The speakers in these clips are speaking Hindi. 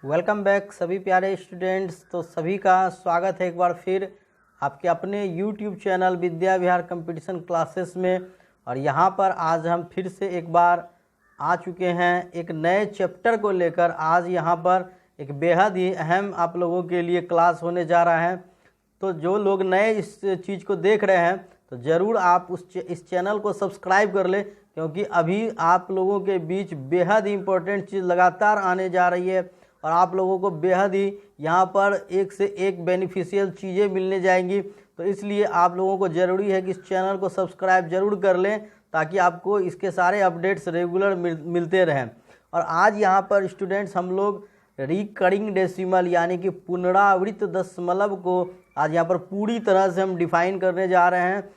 वेलकम बैक सभी प्यारे स्टूडेंट्स। तो सभी का स्वागत है एक बार फिर आपके अपने YouTube channel Vidya Vihar competition classes में। और यहाँ पर आज हम फिर से एक बार आ चुके हैं एक नए चैप्टर को लेकर। आज यहाँ पर एक बेहद ही अहम आप लोगों के लिए क्लास होने जा रहा है। तो जो लोग नए इस चीज़ को देख रहे हैं तो ज़रूर आप इस चैनल को सब्सक्राइब कर लें, क्योंकि अभी आप लोगों के बीच बेहद ही इम्पोर्टेंट चीज़ लगातार आने जा रही है और आप लोगों को बेहद ही यहाँ पर एक से एक बेनिफिशियल चीज़ें मिलने जाएंगी। तो इसलिए आप लोगों को ज़रूरी है कि इस चैनल को सब्सक्राइब ज़रूर कर लें, ताकि आपको इसके सारे अपडेट्स रेगुलर मिलते रहें। और आज यहाँ पर स्टूडेंट्स हम लोग रिकरिंग डेसिमल यानी कि पुनरावृत्त दशमलव को आज यहाँ पर पूरी तरह से हम डिफाइन करने जा रहे हैं।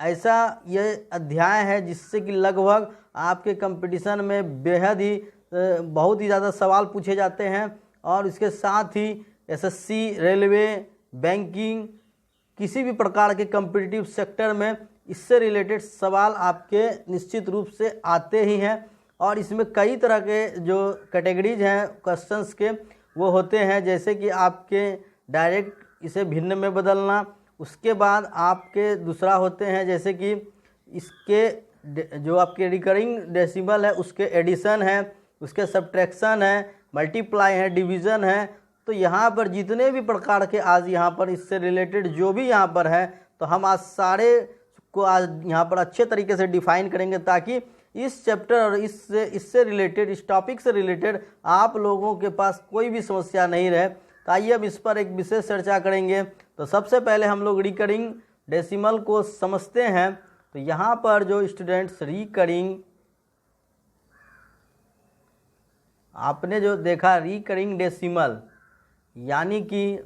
ऐसा ये अध्याय है जिससे कि लगभग आपके कंपटीशन में बेहद ही बहुत ही ज़्यादा सवाल पूछे जाते हैं। और इसके साथ ही एसएससी, रेलवे, बैंकिंग, किसी भी प्रकार के कॉम्पिटिटिव सेक्टर में इससे रिलेटेड सवाल आपके निश्चित रूप से आते ही हैं। और इसमें कई तरह के जो कैटेगरीज हैं क्वेश्चंस के वो होते हैं, जैसे कि आपके डायरेक्ट इसे भिन्न में बदलना, उसके बाद आपके दूसरा होते हैं जैसे कि इसके जो आपके रिकरिंग डेसिमल है उसके एडिशन है, उसके सब्ट्रैक्शन है, मल्टीप्लाई है, डिवीज़न है। तो यहाँ पर जितने भी प्रकार के आज यहाँ पर इससे रिलेटेड जो भी यहाँ पर है, तो हम आज सारे को आज यहाँ पर अच्छे तरीके से डिफाइन करेंगे, ताकि इस चैप्टर और इससे रिलेटेड, इस टॉपिक से रिलेटेड आप लोगों के पास कोई भी समस्या नहीं रहे। तो आइए अब इस पर एक विशेष चर्चा करेंगे। तो सबसे पहले हम लोग रिकरिंग डेसिमल को समझते हैं। तो यहाँ पर जो स्टूडेंट्स रिकरिंग, आपने जो देखा रिकरिंग डेसिमल यानी कि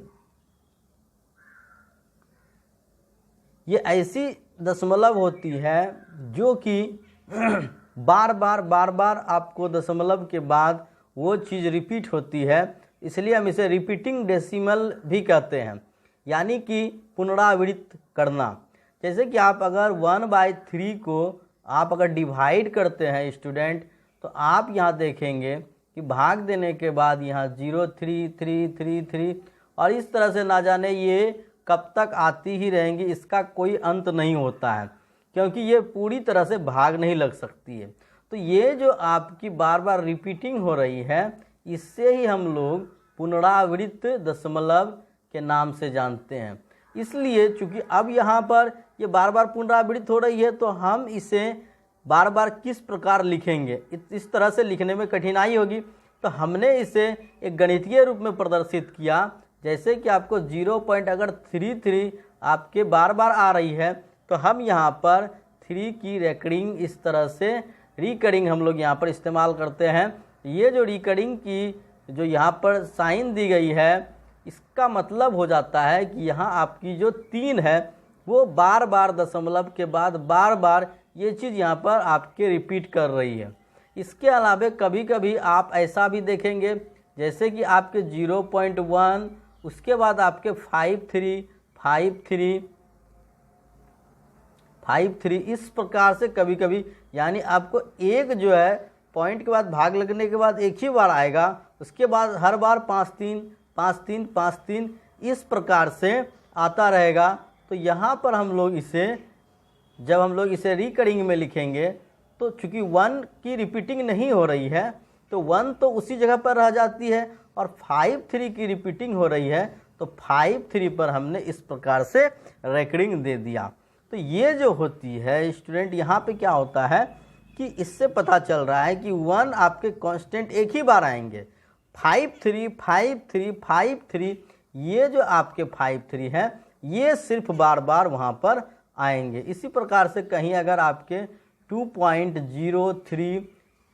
ये ऐसी दशमलव होती है जो कि बार बार आपको दशमलव के बाद वो चीज़ रिपीट होती है, इसलिए हम इसे रिपीटिंग डेसिमल भी कहते हैं, यानी कि पुनरावृत्त करना। जैसे कि आप अगर 1/3 को आप अगर डिवाइड करते हैं स्टूडेंट, तो आप यहाँ देखेंगे कि भाग देने के बाद यहाँ 0 3 3 3 3 और इस तरह से ना जाने ये कब तक आती ही रहेंगी, इसका कोई अंत नहीं होता है, क्योंकि ये पूरी तरह से भाग नहीं लग सकती है। तो ये जो आपकी बार बार रिपीटिंग हो रही है, इससे ही हम लोग पुनरावृत्त दशमलव के नाम से जानते हैं। इसलिए चूंकि अब यहाँ पर ये बार बार पुनरावृत्त हो रही है, तो हम इसे बार बार किस प्रकार लिखेंगे, इस तरह से लिखने में कठिनाई होगी। तो हमने इसे एक गणितीय रूप में प्रदर्शित किया, जैसे कि आपको 0.33 आपके बार बार आ रही है, तो हम यहाँ पर 3 की रेकरिंग इस तरह से रिकरिंग हम लोग यहाँ पर इस्तेमाल करते हैं। ये जो रिकरिंग की जो यहाँ पर साइन दी गई है, इसका मतलब हो जाता है कि यहाँ आपकी जो 3 है वो बार बार दशमलव के बाद बार बार ये चीज़ यहाँ पर आपके रिपीट कर रही है। इसके अलावा कभी कभी आप ऐसा भी देखेंगे, जैसे कि आपके 0.1, उसके बाद आपके 5 3 इस प्रकार से कभी कभी, यानी आपको एक जो है पॉइंट के बाद भाग लगने के बाद एक ही बार आएगा, उसके बाद हर बार 5 3 5 3 5 3 इस प्रकार से आता रहेगा। तो यहाँ पर हम लोग इसे, जब हम लोग इसे रिकरिंग में लिखेंगे, तो चूँकि 1 की रिपीटिंग नहीं हो रही है, तो 1 तो उसी जगह पर रह जाती है, और 5 3 की रिपीटिंग हो रही है, तो 5 3 पर हमने इस प्रकार से रेकरिंग दे दिया। तो ये जो होती है स्टूडेंट, यहाँ पे क्या होता है कि इससे पता चल रहा है कि 1 आपके कांस्टेंट एक ही बार आएंगे। 5 3 5 3 5 3, ये जो आपके 5 3 है, ये सिर्फ बार बार वहाँ पर आएंगे। इसी प्रकार से कहीं अगर आपके 2.032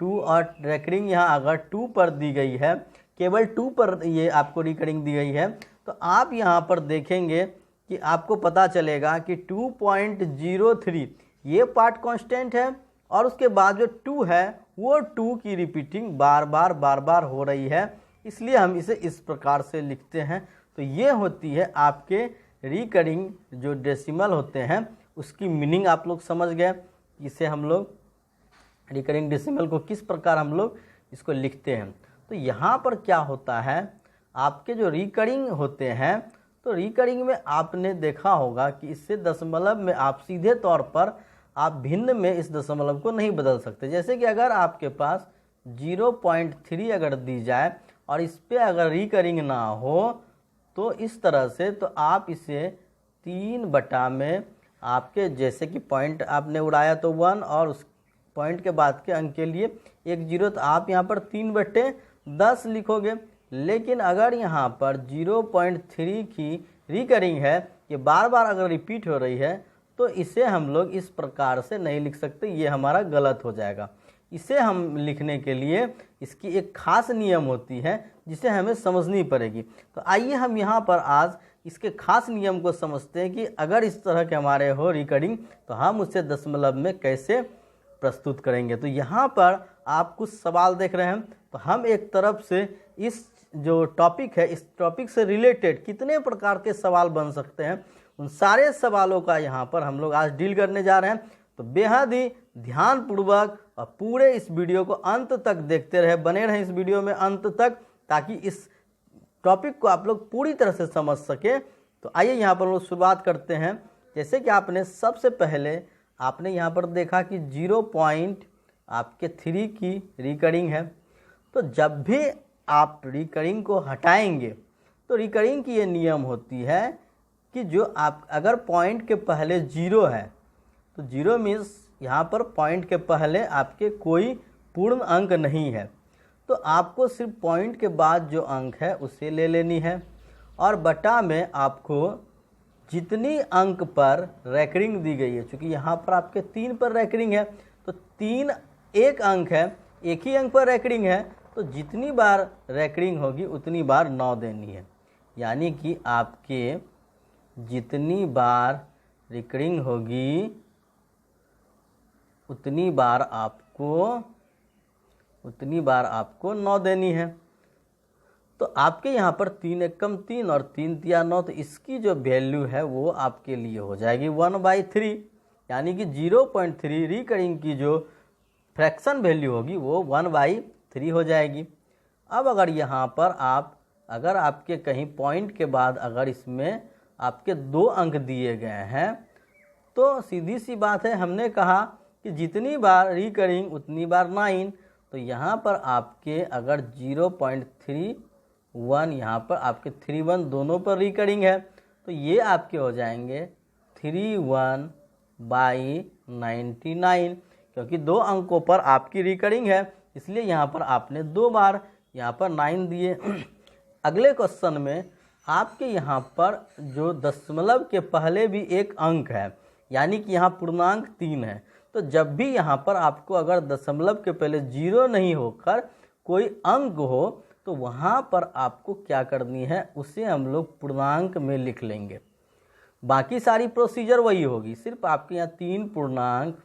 और रेकरिंग यहाँ अगर 2 पर दी गई है, केवल 2 पर ये आपको रिकरिंग दी गई है, तो आप यहाँ पर देखेंगे कि आपको पता चलेगा कि 2.03 ये पार्ट कांस्टेंट है, और उसके बाद जो 2 है वो 2 की रिपीटिंग बार बार हो रही है, इसलिए हम इसे इस प्रकार से लिखते हैं। तो ये होती है आपके रिकरिंग जो डेसिमल होते हैं, उसकी मीनिंग आप लोग समझ गए। इसे हम लोग रिकरिंग डेसिमल को किस प्रकार हम लोग इसको लिखते हैं। तो तो यहाँ पर क्या होता है, आपके जो रिकरिंग होते हैं, तो रिकरिंग में आपने देखा होगा कि इससे दशमलव में आप सीधे तौर पर आप भिन्न में इस दशमलव को नहीं बदल सकते। जैसे कि अगर आपके पास 0.3 अगर दी जाए और इस पर अगर रिकरिंग ना हो तो इस तरह से, तो आप इसे 3 बटा में आपके जैसे कि पॉइंट आपने उड़ाया तो 1 और उस पॉइंट के बाद के अंक के लिए 1 0, तो आप यहाँ पर 3/10 लिखोगे। लेकिन अगर यहाँ पर 0.3 की रिकरिंग है, ये बार बार अगर रिपीट हो रही है, तो इसे हम लोग इस प्रकार से नहीं लिख सकते, ये हमारा गलत हो जाएगा। इसे हम लिखने के लिए इसकी एक खास नियम होती है जिसे हमें समझनी पड़ेगी। तो आइए हम यहाँ पर आज इसके खास नियम को समझते हैं कि अगर इस तरह के हमारे हो रिकरिंग तो हम उसे दशमलव में कैसे प्रस्तुत करेंगे। तो यहाँ पर आप कुछ सवाल देख रहे हैं, तो हम एक तरफ से इस जो टॉपिक है, इस टॉपिक से रिलेटेड कितने प्रकार के सवाल बन सकते हैं, उन सारे सवालों का यहाँ पर हम लोग आज डील करने जा रहे हैं। तो बेहद ही ध्यानपूर्वक और पूरे इस वीडियो को अंत तक देखते रहे, बने रहें इस वीडियो में अंत तक, ताकि इस टॉपिक को आप लोग पूरी तरह से समझ सके। तो आइए यहाँ पर लोग शुरुआत करते हैं। जैसे कि आपने सबसे पहले आपने यहाँ पर देखा कि 0.3 की रिकरिंग है। तो जब भी आप रिकरिंग को हटाएंगे तो रिकरिंग की ये नियम होती है कि जो आप अगर पॉइंट के पहले 0 है तो 0 मीन्स यहाँ पर पॉइंट के पहले आपके कोई पूर्ण अंक नहीं है, तो आपको सिर्फ पॉइंट के बाद जो अंक है उसे ले लेनी है और बटा में आपको जितनी अंक पर रैकरिंग दी गई है, चूँकि यहाँ पर आपके 3 पर रैकरिंग है तो 3 एक अंक है, एक ही अंक पर रैकरिंग है, तो जितनी बार रैकरिंग होगी उतनी बार 9 देनी है। यानी कि आपके जितनी बार रिकरिंग होगी उतनी बार आपको 9 देनी है। तो आपके यहाँ पर 3 एकम 3 और 3 तिया 9, तो इसकी जो वैल्यू है वो आपके लिए हो जाएगी 1/3। यानी कि 0.3 रिकरिंग की जो फ्रैक्शन वैल्यू होगी वो 1/3 हो जाएगी। अब अगर यहाँ पर अगर आपके कहीं पॉइंट के बाद अगर इसमें आपके 2 अंक दिए गए हैं, तो सीधी सी बात है, हमने कहा कि जितनी बार रिकरिंग उतनी बार 9। तो यहाँ पर आपके अगर 0.31 यहाँ पर आपके 31 दोनों पर रिकरिंग है, तो ये आपके हो जाएंगे 31/99, क्योंकि 2 अंकों पर आपकी रिकरिंग है, इसलिए यहाँ पर आपने 2 बार यहाँ पर 9 दिए। अगले क्वेश्चन में आपके यहाँ पर जो दशमलव के पहले भी एक अंक है, यानी कि यहाँ पूर्णांक 3 है, तो जब भी यहाँ पर आपको अगर दशमलव के पहले 0 नहीं होकर कोई अंक हो तो वहाँ पर आपको क्या करनी है, उसे हम लोग पूर्णांक में लिख लेंगे। बाकी सारी प्रोसीजर वही होगी, सिर्फ आपके यहाँ 3 पूर्णांक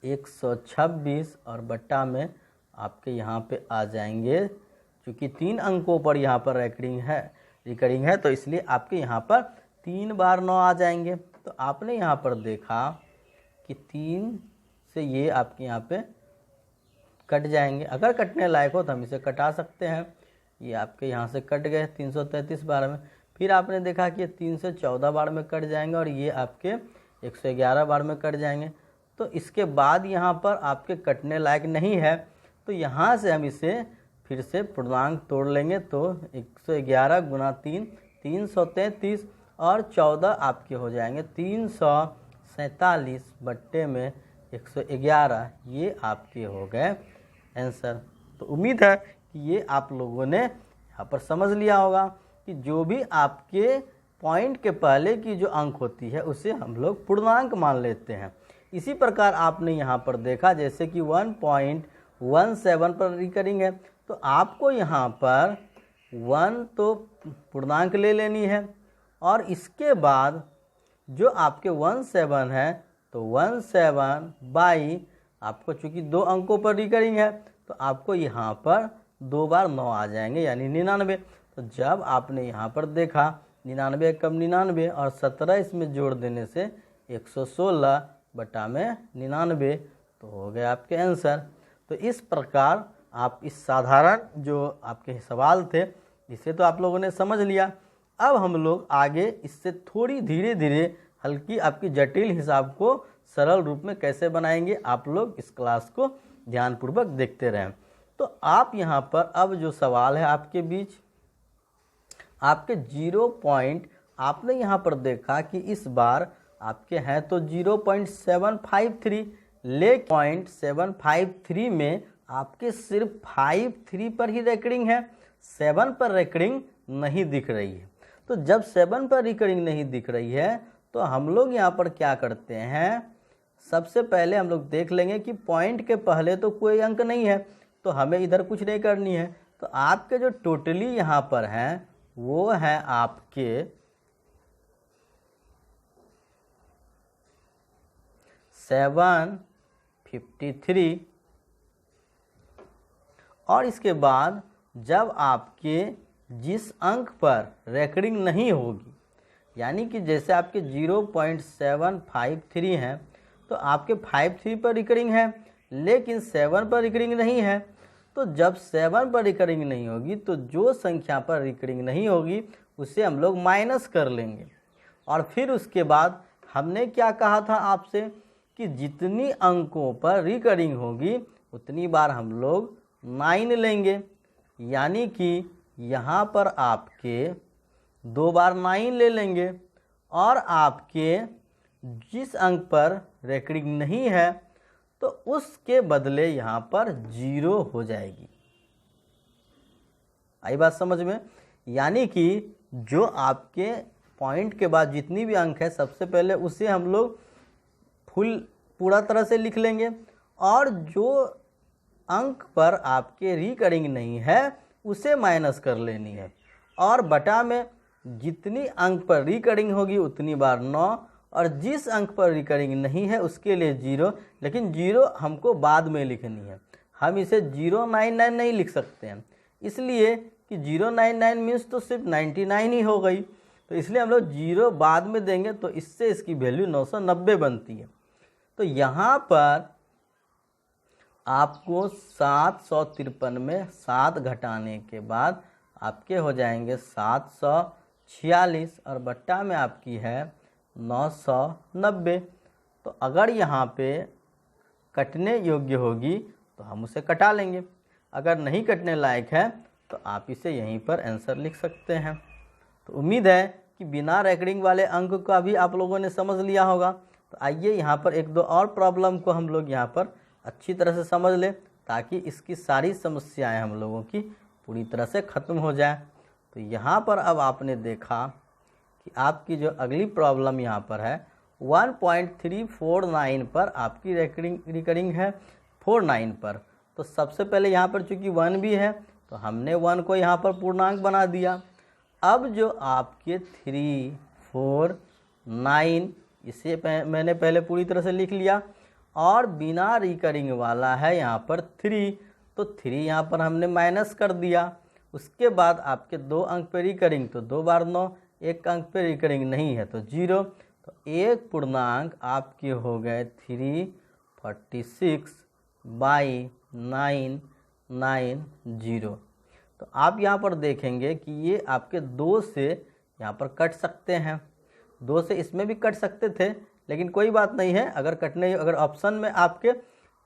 126 और बट्टा में आपके यहाँ पे आ जाएंगे। क्योंकि 3 अंकों पर यहाँ पर रिकरिंग है तो इसलिए आपके यहाँ पर 3 बार 9 आ जाएंगे। तो आपने यहाँ पर देखा कि 3 से ये आपके यहाँ पे कट जाएंगे। अगर कटने लायक हो तो हम इसे कटा सकते हैं। ये आपके यहाँ से कट गए 333 बार में। फिर आपने देखा कि ये 3 से 14 बार में कट जाएंगे और ये आपके 111 बार में कट जाएंगे। तो इसके बाद यहाँ पर आपके कटने लायक नहीं है, तो यहाँ से हम इसे फिर से पूर्णांक तोड़ लेंगे। तो 111 गुना 3 333 और 14 आपके हो जाएंगे 347 बट्टे में 111, ये आपके हो गए आंसर। तो उम्मीद है कि ये आप लोगों ने यहाँ पर समझ लिया होगा कि जो भी आपके पॉइंट के पहले की जो अंक होती है उसे हम लोग पूर्णांक मान लेते हैं। इसी प्रकार आपने यहाँ पर देखा जैसे कि 1.17 पर रिकरिंग है, तो आपको यहाँ पर 1 तो पूर्णांक ले लेनी है और इसके बाद जो आपके 17 है तो 17 बाई आपको चूँकि 2 अंकों पर रिकरिंग है तो आपको यहाँ पर 2 बार 9 आ जाएंगे यानी 99। तो जब आपने यहाँ पर देखा 99 कम 99 और 17 इसमें जोड़ देने से 116 बटा में 99, तो हो गया आपके आंसर। तो इस प्रकार आप इस साधारण जो आपके सवाल थे इसे तो आप लोगों ने समझ लिया। अब हम लोग आगे इससे थोड़ी धीरे धीरे हल्की आपकी जटिल हिसाब को सरल रूप में कैसे बनाएंगे, आप लोग इस क्लास को ध्यानपूर्वक देखते रहें। तो आप यहाँ पर अब जो सवाल है आपके बीच, आपके 0 पॉइंट आपने यहाँ पर देखा कि इस बार आपके हैं तो 0.753, ले 0.753 में आपके सिर्फ 53 पर ही रेकरिंग है, 7 पर रेकरिंग नहीं दिख रही है। तो जब 7 पर रिकरिंग नहीं दिख रही है तो हम लोग यहाँ पर क्या करते हैं, सबसे पहले हम लोग देख लेंगे कि पॉइंट के पहले तो कोई अंक नहीं है, तो हमें इधर कुछ नहीं करनी है। तो आपके जो टोटली यहाँ पर हैं वो हैं आपके 753, और इसके बाद जब आपके जिस अंक पर रेकरिंग नहीं होगी, यानी कि जैसे आपके 0.753 हैं तो आपके 53 पर रिकरिंग है लेकिन 7 पर रिकरिंग नहीं है। तो जब 7 पर रिकरिंग नहीं होगी तो जो संख्या पर रिकरिंग नहीं होगी उसे हम लोग माइनस कर लेंगे। और फिर उसके बाद हमने क्या कहा था आपसे कि जितनी अंकों पर रिकरिंग होगी उतनी बार हम लोग 9 लेंगे, यानी कि यहाँ पर आपके 2 बार 9 ले लेंगे, और आपके जिस अंक पर रेकरिंग नहीं है तो उसके बदले यहाँ पर 0 हो जाएगी। आई बात समझ में? यानी कि जो आपके पॉइंट के बाद जितनी भी अंक है सबसे पहले उसे हम लोग पूरा तरह से लिख लेंगे, और जो अंक पर आपके रिकरिंग नहीं है उसे माइनस कर लेनी है, और बटा में जितनी अंक पर रिकरिंग होगी उतनी बार 9, और जिस अंक पर रिकरिंग नहीं है उसके लिए 0, लेकिन 0 हमको बाद में लिखनी है। हम इसे 099 नहीं लिख सकते हैं, इसलिए कि 099 मीन्स तो सिर्फ 99 ही हो गई, तो इसलिए हम लोग 0 बाद में देंगे, तो इससे इसकी वैल्यू 990 बनती है। तो यहाँ पर आपको 753 में 7 घटाने के बाद आपके हो जाएंगे 746, और बट्टा में आपकी है 990। तो अगर यहाँ पे कटने योग्य होगी तो हम उसे कटा लेंगे, अगर नहीं कटने लायक है तो आप इसे यहीं पर आंसर लिख सकते हैं। तो उम्मीद है कि बिना रेकरिंग वाले अंक का भी आप लोगों ने समझ लिया होगा। तो आइए यहाँ पर एक दो और प्रॉब्लम को हम लोग यहाँ पर अच्छी तरह से समझ लें, ताकि इसकी सारी समस्याएं हम लोगों की पूरी तरह से ख़त्म हो जाए। तो यहाँ पर अब आपने देखा कि आपकी जो अगली प्रॉब्लम यहाँ पर है 1.349 पर आपकी रिकरिंग है 49 पर। तो सबसे पहले यहाँ पर चूँकि 1 भी है तो हमने 1 को यहाँ पर पूर्णांक बना दिया। अब जो आपके 3, 4, 9 इसे मैंने पहले पूरी तरह से लिख लिया, और बिना रिकरिंग वाला है यहाँ पर 3, तो 3 यहाँ पर हमने माइनस कर दिया। उसके बाद आपके 2 अंक पे रिकरिंग तो 2 बार 9, 1 अंक पे रिकरिंग नहीं है तो 0, तो एक पूर्णांक आपके हो गए 346/990। तो आप यहाँ पर देखेंगे कि ये आपके 2 से यहाँ पर कट सकते हैं, 2 से इसमें भी कट सकते थे, लेकिन कोई बात नहीं है। अगर ऑप्शन में आपके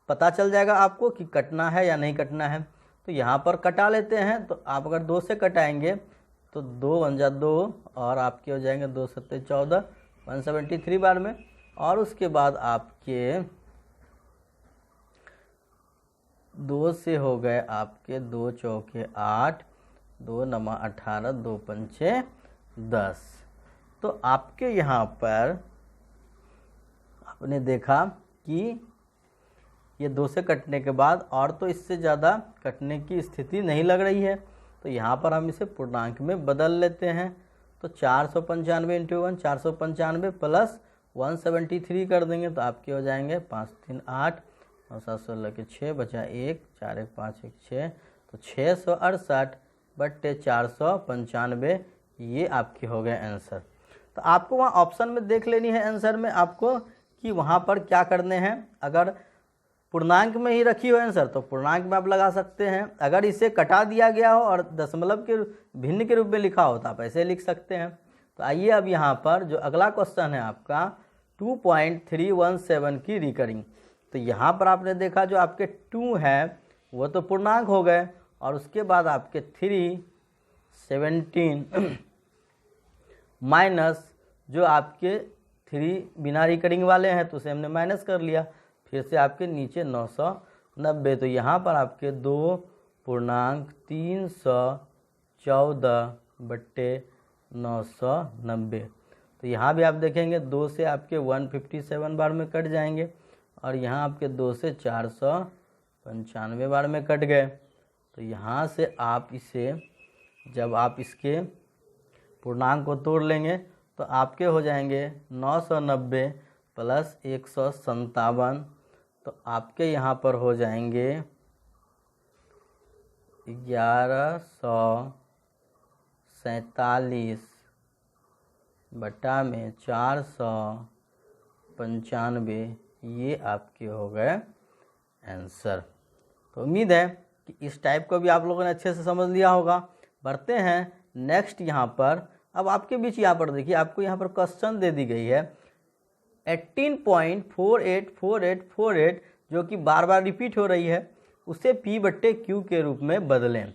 पता चल जाएगा आपको कि कटना है या नहीं कटना है, तो यहाँ पर कटा लेते हैं। तो आप अगर 2 से कटाएंगे तो 2 × 2 और आपके हो जाएंगे 2 × 7 = 14, 173 बार में, और उसके बाद आपके 2 से हो गए आपके 2 × 4 = 8, 2 × 9 = 18, 2 × 5 = 10। तो आपके यहाँ पर आपने देखा कि ये 2 से कटने के बाद और तो इससे ज़्यादा कटने की स्थिति नहीं लग रही है, तो यहाँ पर हम इसे पूर्णांक में बदल लेते हैं। तो 495 × 1 495 प्लस 173 कर देंगे तो आपके हो जाएंगे 5 × 3 = 8, 9 × 7 = 16 के 6 बचा 1, 4 × 1 = 5, 1 = 6, तो 668/495 ये आपके हो गए आंसर। तो आपको वहाँ ऑप्शन में देख लेनी है आंसर में आपको कि वहाँ पर क्या करने हैं। अगर पूर्णांक में ही रखी हो आंसर तो पूर्णांक में आप लगा सकते हैं। अगर इसे कटा दिया गया हो और दशमलव के भिन्न के रूप में लिखा हो तो आप ऐसे लिख सकते हैं। तो आइए अब यहाँ पर जो अगला क्वेश्चन है आपका 2.317 की रिकरिंग। तो यहाँ पर आपने देखा जो आपके 2 है वो तो पूर्णांक हो गए और उसके बाद आपके 317 माइनस जो आपके 3 बिना रिकरिंग वाले हैं तो उसे हमने माइनस कर लिया। फिर से आपके नीचे 990 तो यहाँ पर आपके 2.314/990। तो यहाँ भी आप देखेंगे 2 से आपके 157 बार में कट जाएंगे और यहाँ आपके 2 से 495 बार में कट गए। तो यहाँ से आप इसे जब आप इसके पूर्णांक को तोड़ लेंगे तो आपके हो जाएंगे 990 प्लस 157 तो आपके यहाँ पर हो जाएंगे 1147 बटा में 495 ये आपके हो गए आंसर। तो उम्मीद है कि इस टाइप को भी आप लोगों ने अच्छे से समझ लिया होगा। बढ़ते हैं नेक्स्ट यहाँ पर। अब आपके बीच यहाँ पर देखिए आपको यहाँ पर क्वेश्चन दे दी गई है 18.484848 जो कि बार बार रिपीट हो रही है उसे P/Q के रूप में बदलें।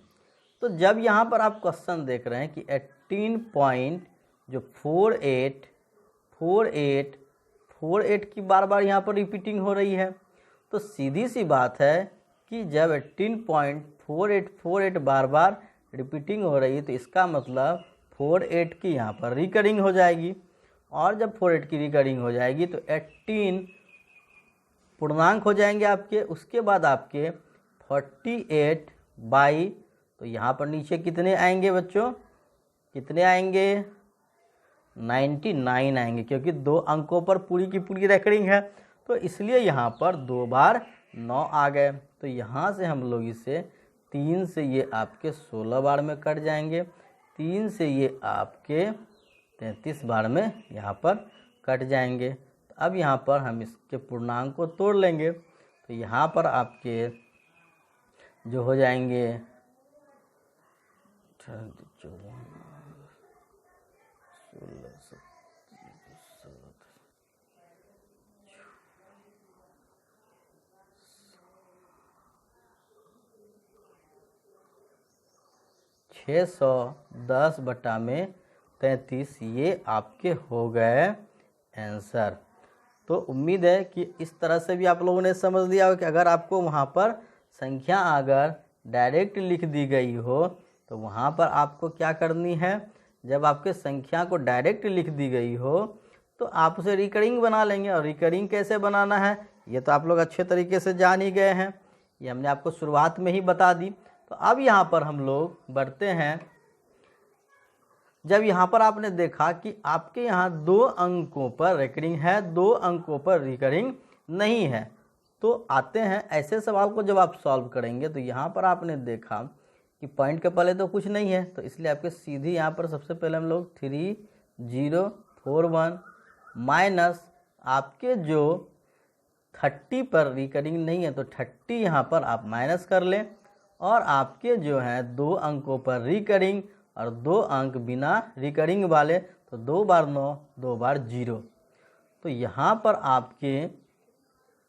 तो जब यहाँ पर आप क्वेश्चन देख रहे हैं कि 18.484848 की बार बार यहाँ पर रिपीटिंग हो रही है तो सीधी सी बात है कि जब 18.4848 बार बार रिपीटिंग हो रही है तो इसका मतलब 48 की यहाँ पर रिकरिंग हो जाएगी और जब 48 की रिकरिंग हो जाएगी तो 18 पूर्णांक हो जाएंगे आपके। उसके बाद आपके 48 बाई तो यहाँ पर नीचे कितने आएंगे बच्चों, कितने आएंगे 99 आएंगे क्योंकि 2 अंकों पर पूरी की पूरी रिकरिंग है तो इसलिए यहाँ पर 2 बार 9 आ गए। तो यहाँ से हम लोग इसे 3 से ये आपके 16 बार में कट जाएंगे, 3 से ये आपके 33 बार में यहाँ पर कट जाएंगे। तो अब यहाँ पर हम इसके पूर्णांक को तोड़ लेंगे तो यहाँ पर आपके जो हो जाएंगे 610 बटा में 33 ये आपके हो गए आंसर। तो उम्मीद है कि इस तरह से भी आप लोगों ने समझ लिया हो कि अगर आपको वहाँ पर संख्या अगर डायरेक्ट लिख दी गई हो तो वहाँ पर आपको क्या करनी है, जब आपके संख्या को डायरेक्ट लिख दी गई हो तो आप उसे रिकरिंग बना लेंगे। और रिकरिंग कैसे बनाना है ये तो आप लोग अच्छे तरीके से जान ही गए हैं, ये हमने आपको शुरुआत में ही बता दी। तो अब यहाँ पर हम लोग बढ़ते हैं। जब यहाँ पर आपने देखा कि आपके यहाँ 2 अंकों पर रिकरिंग है, 2 अंकों पर रिकरिंग नहीं है, तो आते हैं ऐसे सवाल को जब आप सॉल्व करेंगे तो यहाँ पर आपने देखा कि पॉइंट के पहले तो कुछ नहीं है तो इसलिए आपके सीधी यहाँ पर सबसे पहले हम लोग 3041 माइनस आपके जो 30 पर रिकरिंग नहीं है तो 30 यहाँ पर आप माइनस कर लें और आपके जो हैं 2 अंकों पर रिकरिंग और 2 अंक बिना रिकरिंग वाले तो 2 बार 9 2 बार 0। तो यहाँ पर आपके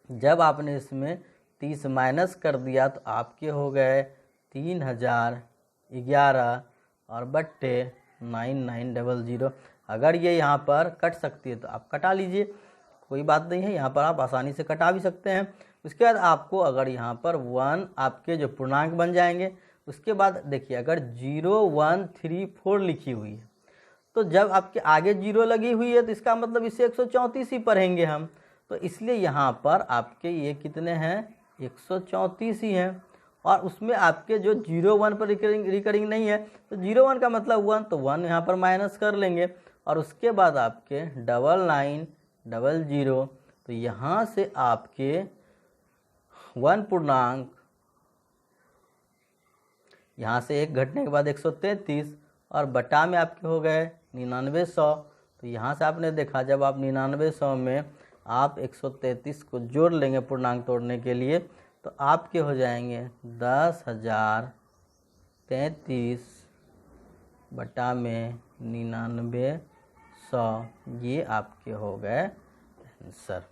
जब आपने इसमें 30 माइनस कर दिया तो आपके हो गए 3011 और बट्टे 9900। अगर ये यहाँ पर कट सकती है तो आप कटा लीजिए, कोई बात नहीं है, यहाँ पर आप आसानी से कटा भी सकते हैं। उसके बाद आपको अगर यहाँ पर 1 आपके जो पूर्णांक बन जाएंगे, उसके बाद देखिए अगर 0134 लिखी हुई है तो जब आपके आगे 0 लगी हुई है तो इसका मतलब इसे 134 ही पढ़ेंगे हम। तो इसलिए यहाँ पर आपके ये कितने हैं 134 ही हैं और उसमें आपके जो 01 पर रिकरिंग नहीं है तो 01 का मतलब 1 तो 1 यहाँ पर माइनस कर लेंगे और उसके बाद आपके 9900 तो यहाँ से आपके 1 पूर्णांक यहाँ से 1 घटने के बाद 133 और बटा में आपके हो गए 9900। तो यहाँ से आपने देखा जब आप 9900 में आप 133 को जोड़ लेंगे पूर्णांक तोड़ने के लिए, तो आपके हो जाएंगे 10,033 बटा में 9900, ये आपके हो गए आंसर।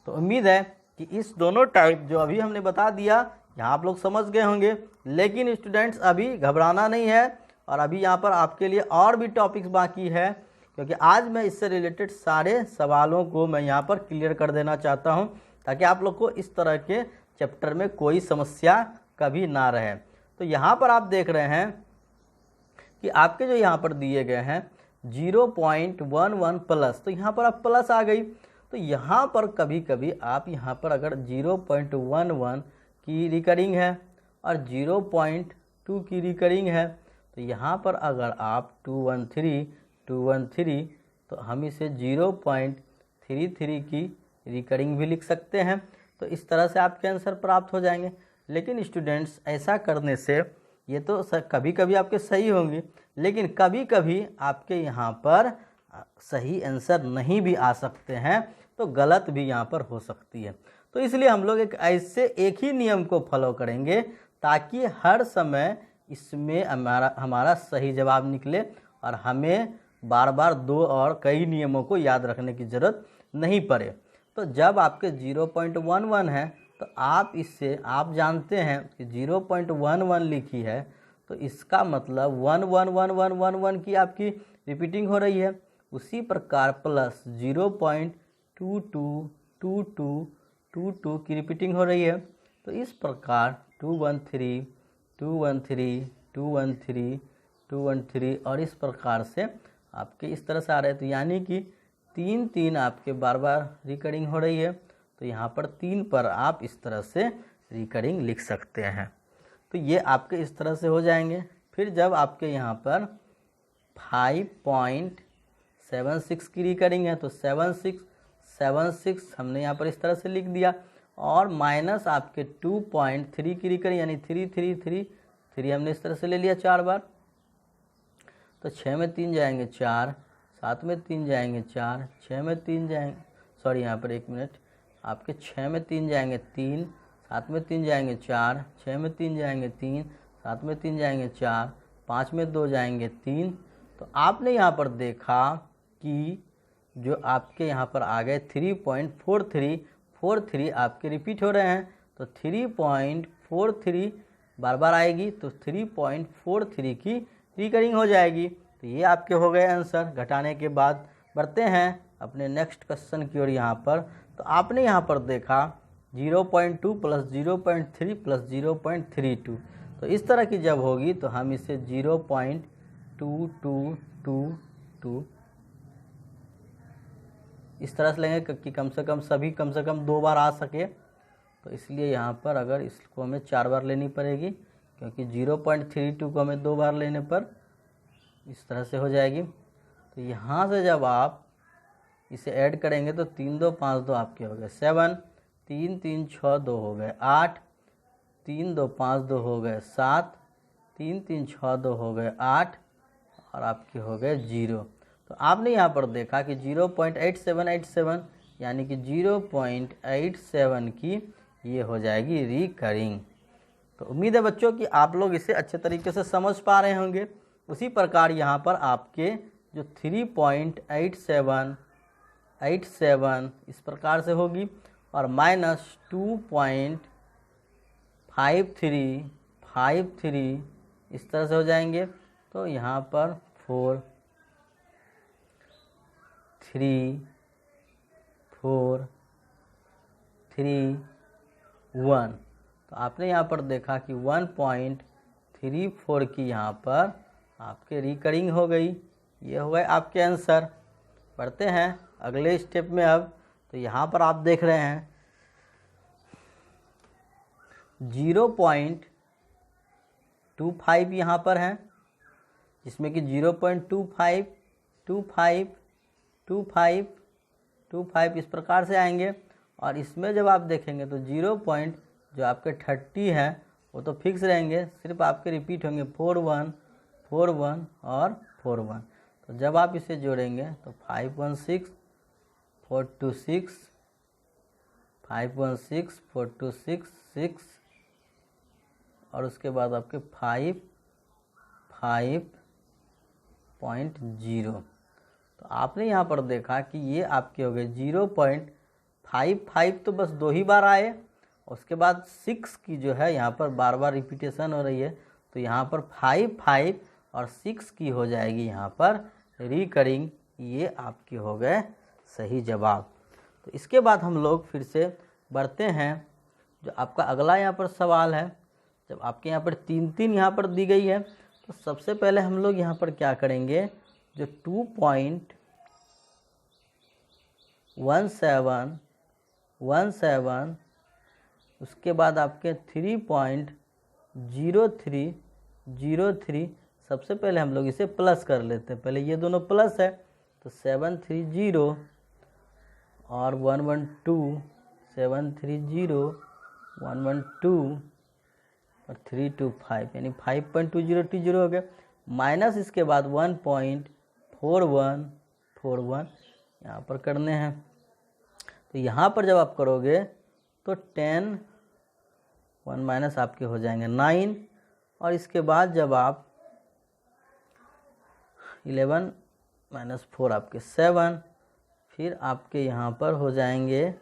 तो उम्मीद है कि इस दोनों टाइप जो अभी हमने बता दिया यहाँ आप लोग समझ गए होंगे। लेकिन स्टूडेंट्स अभी घबराना नहीं है, और अभी यहाँ पर आपके लिए और भी टॉपिक्स बाकी है, क्योंकि आज मैं इससे रिलेटेड सारे सवालों को मैं यहाँ पर क्लियर कर देना चाहता हूँ, ताकि आप लोग को इस तरह के चैप्टर में कोई समस्या कभी ना रहे। तो यहाँ पर आप देख रहे हैं कि आपके जो यहाँ पर दिए गए हैं 0.11 प्लस, तो यहाँ पर आप प्लस आ गई। तो यहाँ पर कभी कभी आप यहाँ पर अगर 0.11 की रिकरिंग है और 0.2 की रिकरिंग है, तो यहाँ पर अगर आप 213 तो हम इसे 0.33 की रिकरिंग भी लिख सकते हैं। तो इस तरह से आपके आंसर प्राप्त हो जाएंगे। लेकिन स्टूडेंट्स ऐसा करने से ये तो कभी कभी आपके सही होंगे, लेकिन कभी कभी आपके यहाँ पर सही आंसर नहीं भी आ सकते हैं, तो गलत भी यहाँ पर हो सकती है। तो इसलिए हम लोग एक ही नियम को फॉलो करेंगे, ताकि हर समय इसमें हमारा सही जवाब निकले और हमें बार बार दो और कई नियमों को याद रखने की ज़रूरत नहीं पड़े। तो जब आपके 0.11 है, तो आप इससे आप जानते हैं कि 0.11 लिखी है, तो इसका मतलब 1 की आपकी रिपीटिंग हो रही है। उसी प्रकार प्लस 0.2222 की रिपीटिंग हो रही है। तो इस प्रकार 213 और इस प्रकार से आपके इस तरह से आ रहे हैं। तो यानी कि 3 आपके बार बार रिकरिंग हो रही है, तो यहाँ पर 3 पर आप इस तरह से रिकरिंग लिख सकते हैं। तो ये आपके इस तरह से हो जाएंगे। फिर जब आपके यहाँ पर 5.76 की रिकरिंग है, तो 76 हमने यहाँ पर इस तरह से लिख दिया, और माइनस आपके 2.3 की रिकरिंग यानी 3 हमने इस तरह से ले लिया 4 बार। तो 6 में 3 जाएंगे 4, 7 में 3 जाएंगे 4, 6 में 3 जाएंगे, सॉरी यहाँ पर 1 मिनट, आपके 6 में 3 जाएंगे 3, 7 में 3 जाएंगे 4, 6 में 3 जाएंगे 3, 7 में 3 जाएंगे 4, 5 में 2 जाएंगे 3। तो आपने यहाँ पर देखा कि जो आपके यहाँ पर आ गए 3.43 आपके रिपीट हो रहे हैं। तो 3.43 बार बार आएगी, तो 3.43 की रिकरिंग हो जाएगी। तो ये आपके हो गए आंसर। घटाने के बाद बढ़ते हैं अपने नेक्स्ट क्वेश्चन की ओर। यहाँ पर तो आपने यहाँ पर देखा 0.2 प्लस 0.3 प्लस 0.32, तो इस तरह की जब होगी तो हम इसे 0.2222 इस तरह से लेंगे कि कम से कम 2 बार आ सके। तो इसलिए यहाँ पर अगर इसको हमें 4 बार लेनी पड़ेगी, क्योंकि 0.32 को हमें 2 बार लेने पर इस तरह से हो जाएगी। तो यहाँ से जब आप इसे ऐड करेंगे तो 3 2 5 2 आपके हो गए 7, 3 3 6 2 हो गए 8, 3 2 5 2 हो गए 7, 3 3 6 2 हो गए 8, और आपके हो गए 0। तो आपने यहाँ पर देखा कि 0.8787 यानी कि 0.87 की ये हो जाएगी रिकरिंग। तो उम्मीद है बच्चों कि आप लोग इसे अच्छे तरीके से समझ पा रहे होंगे। उसी प्रकार यहाँ पर आपके जो 3.87 इस प्रकार से होगी, और माइनस 2.53 इस तरह से हो जाएंगे। तो यहाँ पर 4 3 4 3 1। तो आपने यहाँ पर देखा कि 1.34 की यहाँ पर आपके रिकरिंग हो गई। ये हो गए आपके आंसर। पढ़ते हैं अगले स्टेप में अब। तो यहाँ पर आप देख रहे हैं 0.25 यहाँ पर है, जिसमें कि 0.25 इस प्रकार से आएंगे। और इसमें जब आप देखेंगे तो 0. जो आपके 30 हैं वो तो फिक्स रहेंगे, सिर्फ आपके रिपीट होंगे 41 41 और 41। तो जब आप इसे जोड़ेंगे तो 516 426, 516, 426, 6 और उसके बाद आपके 5.0। तो आपने यहाँ पर देखा कि ये आपके हो गए 0.55, तो बस 2 ही बार आए। उसके बाद 6 की जो है यहाँ पर बार बार रिपीटेशन हो रही है, तो यहाँ पर 5 और 6 की हो जाएगी यहाँ पर रिकरिंग। ये आपके हो गए सही जवाब। तो इसके बाद हम लोग फिर से बढ़ते हैं। जो आपका अगला यहाँ पर सवाल है, जब आपके यहाँ पर 3 यहाँ पर दी गई है, तो सबसे पहले हम लोग यहाँ पर क्या करेंगे, जो 2.1717, उसके बाद आपके 3.0303, सबसे पहले हम लोग इसे प्लस कर लेते हैं। पहले ये दोनों प्लस है, तो 730 और 112, 730, 112 और 325, यानी 5.2020 हो गया। माइनस इसके बाद 1.4141 यहाँ पर करने हैं। तो यहाँ पर जब आप करोगे तो 10, 1 माइनस आपके हो जाएंगे 9, और इसके बाद जब आप 11 माइनस 4 आपके 7, फिर आपके यहाँ पर हो जाएंगे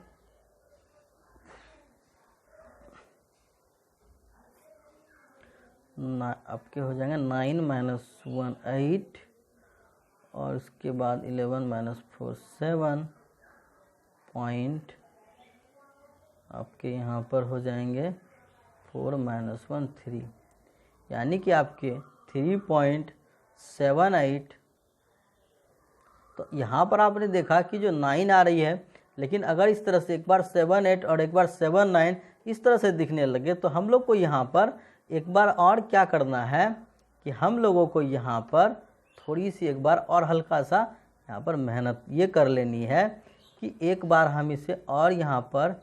आपके हो जाएंगे 9 माइनस 1 8, और उसके बाद 11 माइनस 4 7 पॉइंट आपके यहाँ पर हो जाएंगे 4 माइनस 1 3, यानी कि आपके 3.78। तो यहाँ पर आपने देखा कि जो 9 आ रही है, लेकिन अगर इस तरह से एक बार 7 8 और एक बार 7 9 इस तरह से दिखने लगे, तो हम लोग को यहाँ पर एक बार और क्या करना है कि हम लोगों को यहाँ पर थोड़ी सी एक बार और हल्का सा यहाँ पर मेहनत ये कर लेनी है कि एक बार हम इसे और यहाँ पर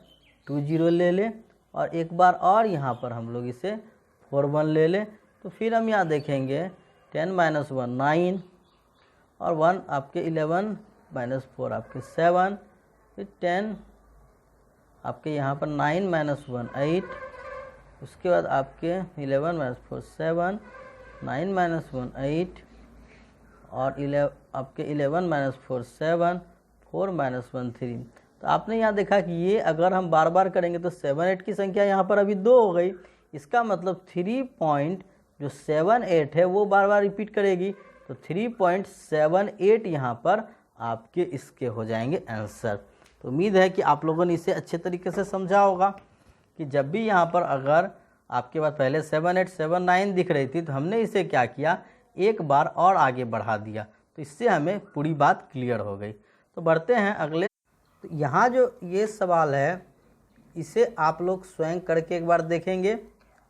20 ले लें, और एक बार और यहाँ पर हम लोग इसे 41 ले लें। तो फिर हम यहाँ देखेंगे 10 माइनस 1 9, और 1 आपके 11 माइनस 4 आपके 7, फिर 10 आपके यहाँ पर 9 माइनस 1 8, उसके बाद आपके 11 माइनस 4 7, 9 माइनस 1 8, और 11 आपके 11 माइनस 4 7, 4 माइनस 1 3। तो आपने यहाँ देखा कि ये अगर हम बार बार करेंगे तो 7 8 की संख्या यहाँ पर अभी 2 हो गई। इसका मतलब 3.78 है वो बार बार रिपीट करेगी, तो 3.78 यहाँ पर आपके इसके हो जाएंगे आंसर। तो उम्मीद है कि आप लोगों ने इसे अच्छे तरीके से समझा होगा कि जब भी यहाँ पर अगर आपके पास पहले 7 8 7 9 दिख रही थी, तो हमने इसे क्या किया, एक बार और आगे बढ़ा दिया, तो इससे हमें पूरी बात क्लियर हो गई। तो बढ़ते हैं अगले। तो यहाँ जो ये सवाल है, इसे आप लोग स्वयं करके एक बार देखेंगे,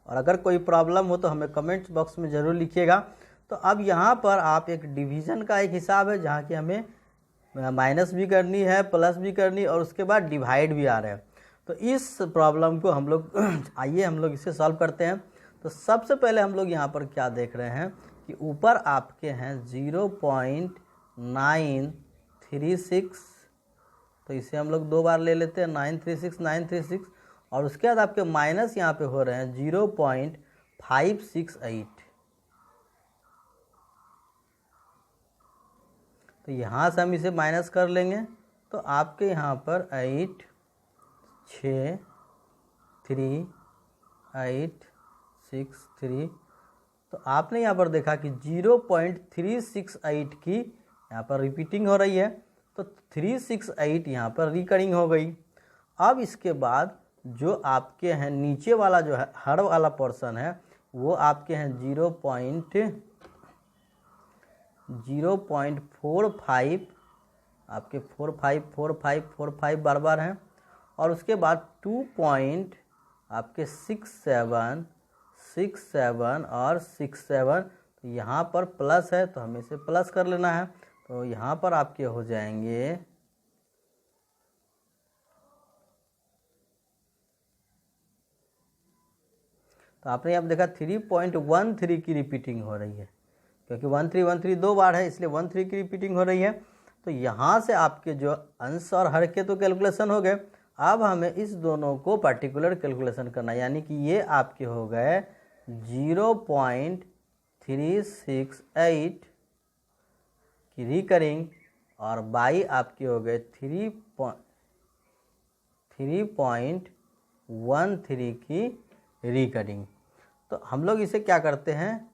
और अगर कोई प्रॉब्लम हो तो हमें कमेंट्स बॉक्स में ज़रूर लिखिएगा। तो अब यहाँ पर आप एक डिवीज़न का एक हिसाब है, जहाँ की हमें माइनस भी करनी है, प्लस भी करनी, और उसके बाद डिवाइड भी आ रहा है। तो इस प्रॉब्लम को हम लोग आइए हम लोग इसे सॉल्व करते हैं। तो सबसे पहले हम लोग यहाँ पर क्या देख रहे हैं कि ऊपर आपके हैं 0.936, तो इसे हम लोग 2 बार ले लेते हैं 936 936, और उसके बाद आपके माइनस यहाँ पे हो रहे हैं 0.568। तो यहाँ से हम इसे माइनस कर लेंगे, तो आपके यहाँ पर 8 6 3 8 6 3। तो आपने यहाँ पर देखा कि 0.368 की यहाँ पर रिपीटिंग हो रही है, तो 368 यहाँ पर रिकरिंग हो गई। अब इसके बाद जो आपके हैं नीचे वाला जो है हर वाला पोर्शन है, वो आपके हैं 0.45 आपके 45 बार बार हैं, और उसके बाद 2 आपके 67 और 67। तो यहाँ पर प्लस है, तो हमें इसे प्लस कर लेना है। तो यहाँ पर आपके हो जाएंगे तो आपने यहाँ देखा 3.13 की रिपीटिंग हो रही है, क्योंकि 13 13 2 बार है, इसलिए 13 की रिपीटिंग हो रही है। तो यहाँ से आपके जो अंश और हर के तो कैलकुलेशन हो गए। अब हमें इस दोनों को पर्टिकुलर कैलकुलेशन करना है, यानी कि ये आपके हो गए 0.368 की रिकरिंग और बाई आपके हो गए 3.13 की रिकरिंग। तो हम लोग इसे क्या करते हैं,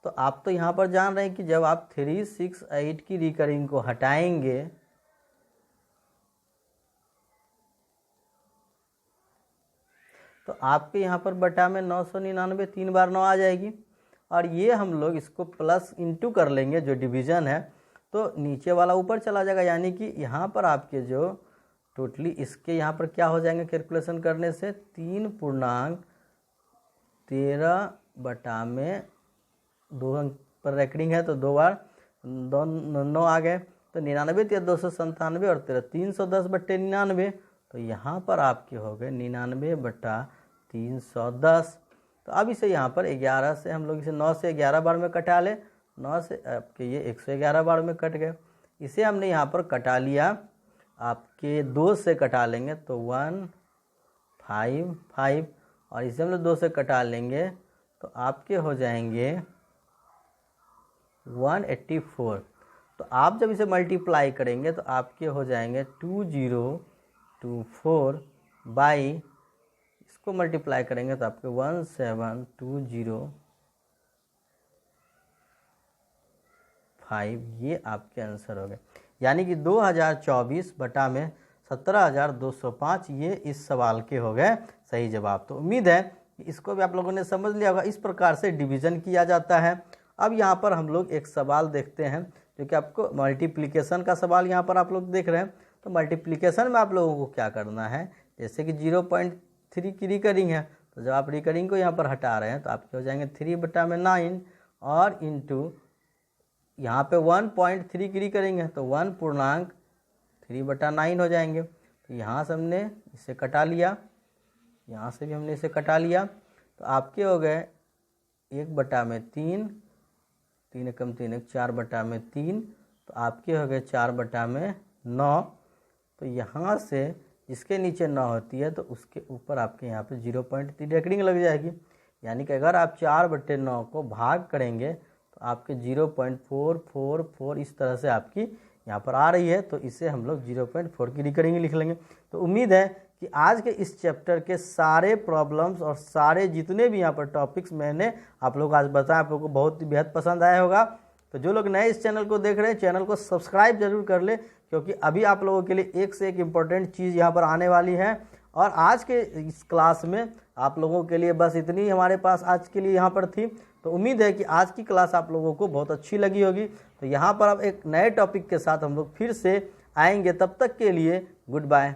तो आप तो यहाँ पर जान रहे हैं कि जब आप 368 की रिकरिंग को हटाएंगे तो आपके यहाँ पर बटा में 999 3 बार 9 आ जाएगी, और ये हम लोग इसको प्लस इंटू कर लेंगे जो डिवीज़न है, तो नीचे वाला ऊपर चला जाएगा, यानी कि यहाँ पर आपके जो टोटली इसके यहाँ पर क्या हो जाएंगे कैलकुलेशन करने से 3.13 बटा में 2 अंक पर रेकरिंग है तो 2 बार 9 आ गए, तो 99 या 297 और 310 बट्टे 99, तो यहाँ पर आपके हो गए 99 बटा 310। तो अब इसे यहाँ पर 11 से हम लोग इसे 9 से 11 बार में कटा ले, 9 से आपके ये 111 बार में कट गए। इसे हमने यहाँ पर कटा लिया, आपके 2 से कटा लेंगे तो 155, और इसे हम लोग 2 से कटा लेंगे तो आपके हो जाएंगे 184। तो आप जब इसे मल्टीप्लाई करेंगे तो आपके हो जाएंगे 2024 बाई, इसको मल्टीप्लाई करेंगे तो आपके 17205, ये आपके आंसर हो गए। यानी कि 2024 बटा में 17,205 ये इस सवाल के हो गए सही जवाब। तो उम्मीद है कि इसको भी आप लोगों ने समझ लिया होगा। इस प्रकार से डिवीज़न किया जाता है। अब यहाँ पर हम लोग एक सवाल देखते हैं जो कि आपको मल्टीप्लिकेशन का सवाल यहाँ पर आप लोग देख रहे हैं। तो मल्टीप्लिकेशन में आप लोगों को क्या करना है, जैसे कि 0.3 की रिकरिंग है, तो जब आप रिकरिंग को यहाँ पर हटा रहे हैं तो आपके हो जाएंगे 3 बटा में 9 और इंटू यहाँ पे 1.3 की रिकरिंग है तो 1.3 बटा 9 हो जाएंगे। तो यहाँ से हमने इसे कटा लिया, यहाँ से भी हमने इसे कटा लिया, तो आपके हो गए 1 बटा में 3, 3 एकम 3 एक 4 बटा में 3, तो आपके हो गए 4 बटा में 9। तो यहाँ से जिसके नीचे 9 होती है तो उसके ऊपर आपके यहाँ पे 0.3 रेकरिंग लग जाएगी। यानी कि अगर आप 4/9 को भाग करेंगे तो आपके 0.444 इस तरह से आपकी यहाँ पर आ रही है, तो इसे हम लोग 0.4 की रिकरिंग लिख लेंगे। तो उम्मीद है कि आज के इस चैप्टर के सारे प्रॉब्लम्स और सारे जितने भी यहाँ पर टॉपिक्स मैंने आप लोग आज बताया आप लोगों को बहुत ही बेहद पसंद आया होगा। तो जो लोग नए इस चैनल को देख रहे हैं चैनल को सब्सक्राइब जरूर कर ले, क्योंकि अभी आप लोगों के लिए एक से एक इम्पोर्टेंट चीज़ यहाँ पर आने वाली है। और आज के इस क्लास में आप लोगों के लिए बस इतनी हमारे पास आज के लिए यहाँ पर थी। तो उम्मीद है कि आज की क्लास आप लोगों को बहुत अच्छी लगी होगी। तो यहाँ पर अब एक नए टॉपिक के साथ हम लोग फिर से आएंगे, तब तक के लिए गुड बाय।